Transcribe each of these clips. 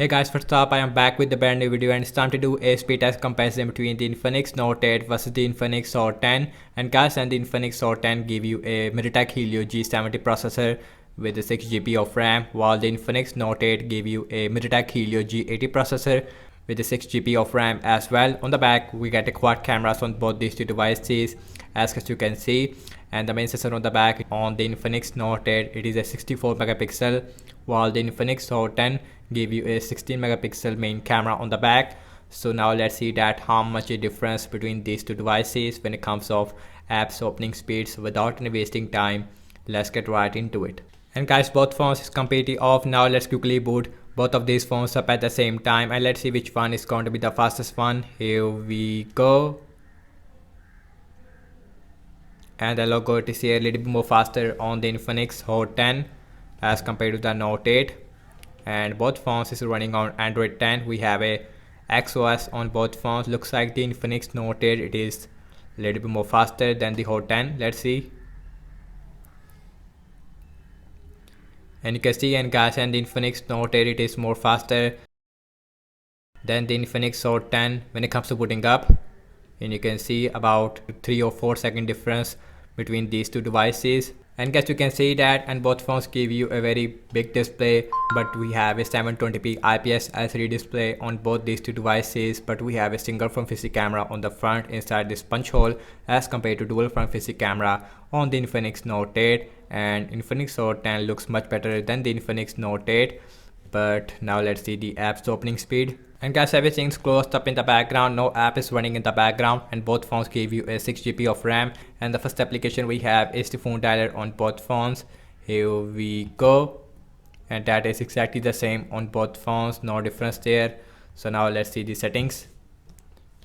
Hey guys, first up I am back with the brand new video and it's time to do a speed test comparison between the Infinix Note 8 versus the Infinix Note 10. And guys, and the Infinix Note 10 give you a MediaTek Helio G70 processor with a 6GB of RAM, while the Infinix Note 8 give you a MediaTek Helio G80 processor with a 6GB of RAM as well. On the back we get a quad cameras on both these two devices as you can see, and the main sensor on the back on the Infinix Note 8 it is a 64 megapixel, while the Infinix Note 10 give you a 16 megapixel main camera on the back. So now let's see that how much a difference between these two devices when it comes of apps opening speeds. Without any wasting time, let's get right into it. And guys, both phones is completely off. Now let's quickly boot both of these phones up at the same time and let's see which one is going to be the fastest one. Here we go. And the logo is here a little bit more faster on the Infinix Note 10 as compared to the Note 8. And both phones is running on Android 10. We have a XOS on both phones. Looks like the Infinix Note 8 it is a little bit more faster than the Note 10. Let's see. And you can see, and guys, and the Infinix Note 8 it is more faster than the Infinix Note 10 when it comes to booting up. And you can see about 3 or 4 second difference between these two devices. And guys, you can see that, and both phones give you a very big display, but we have a 720p IPS LCD display on both these two devices, but we have a single front facing camera on the front inside this punch hole as compared to dual front facing camera on the Infinix Note 8. And Infinix Note 10 looks much better than the Infinix Note 8. But now let's see the app's opening speed. And guys, everything's closed up in the background, no app is running in the background, and both phones give you a 6GB of RAM. And the first application we have is the phone dialer on both phones. Here we go, and that is exactly the same on both phones, no difference there. So now let's see the settings,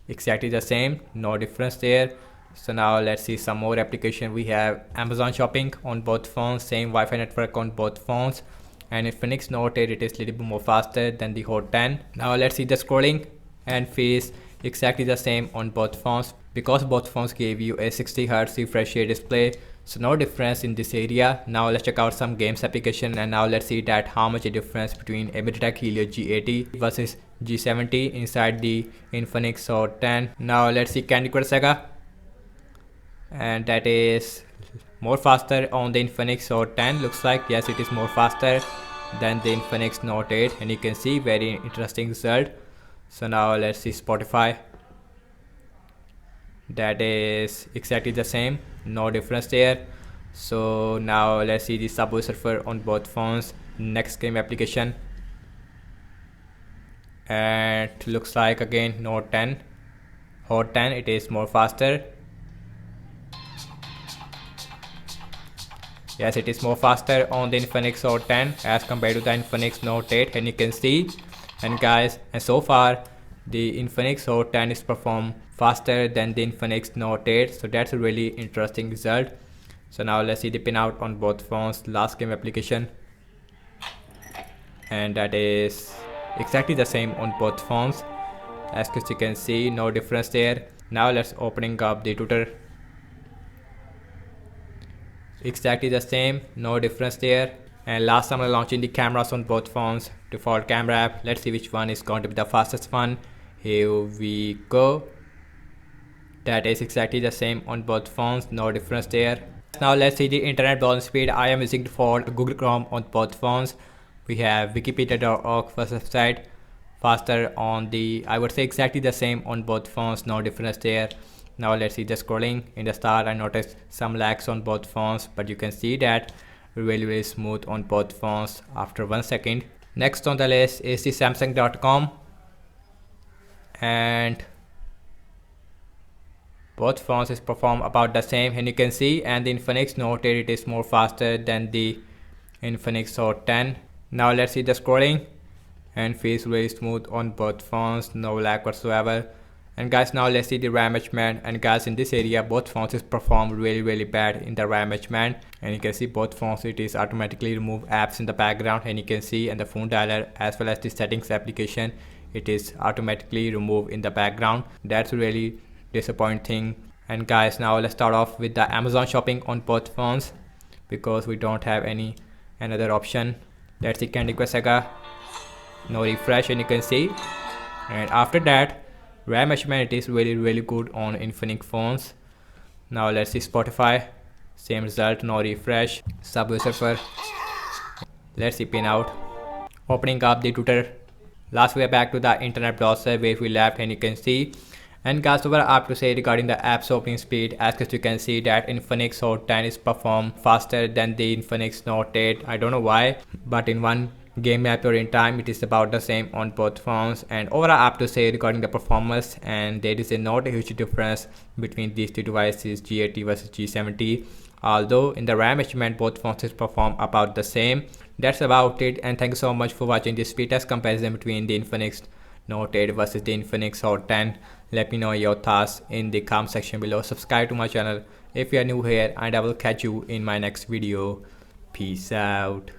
exactly the same, no difference there. So now let's see some more application. We have Amazon shopping on both phones, same Wi-Fi network on both phones. And Infinix Note 8 it is a little bit more faster than the Note 10. Now let's see the scrolling and face, exactly the same on both phones because both phones gave you a 60Hz refresh rate display, so no difference in this area. Now let's check out some games application, and now let's see that how much a difference between a MediaTek Helio G80 versus G70 inside the Infinix Note 10. Now let's see Candy Crush Saga, and that is more faster on the Infinix Note 10. Looks like, yes, it is more faster than the Infinix Note 8, and you can see very interesting result. So now let's see Spotify, that is exactly the same, no difference there. So now let's see the Subway Surfer on both phones, next game application, and looks like again Note 10 it is more faster. Yes, it is more faster on the Infinix Note 10 as compared to the Infinix Note 8, and you can see. And guys, and so far the Infinix Note 10 is performed faster than the Infinix Note 8, so that's a really interesting result. So now let's see the pinout on both phones, last game application, and that is exactly the same on both phones as you can see, no difference there. Now let's opening up the Twitter, exactly the same, no difference there. And last time I'm launching the cameras on both phones, default camera app. Let's see which one is going to be the fastest one. Here we go, that is exactly the same on both phones, no difference there. Now let's see the internet browsing speed. I am using default Google Chrome on both phones. We have wikipedia.org first website, faster on the, I would say exactly the same on both phones, no difference there. Now let's see the scrolling. In the start I noticed some lags on both phones, but you can see that really smooth on both phones after 1 second. Next on the list is the Samsung.com, and both phones is perform about the same, and you can see, and the Infinix Note 8 it is more faster than the Infinix Note 10. Now let's see the scrolling, and feels really smooth on both phones, no lag whatsoever. And guys, now let's see the RAM management. And guys, in this area both phones is perform really bad in the RAM management, and you can see both phones it is automatically remove apps in the background, and you can see, and the phone dialer as well as the settings application it is automatically removed in the background. That's really disappointing. And guys, now let's start off with the Amazon shopping on both phones because we don't have any another option. Let's see Candy Crush Saga, no refresh, and you can see. And after that, RAM measurement is really good on Infinix phones. Now let's see Spotify, same result, no refresh. Subway Surfer, let's see pinout. Opening up the Twitter. Last we are back to the internet browser where we left, and you can see. And guys, what I have to say regarding the app's opening speed, as you can see that Infinix Hot 10 is perform faster than the Infinix Note 8. I don't know why, but in one game map or in time it is about the same on both phones. And overall I have to say regarding the performance, and there is not a huge difference between these two devices, G80 versus G70. Although in the RAM measurement both phones perform about the same. That's about it, and thank you so much for watching this speed test comparison between the Infinix Note 8 versus the Infinix Hot 10. Let me know your thoughts in the comment section below. Subscribe to my channel if you are new here, and I will catch you in my next video. Peace out.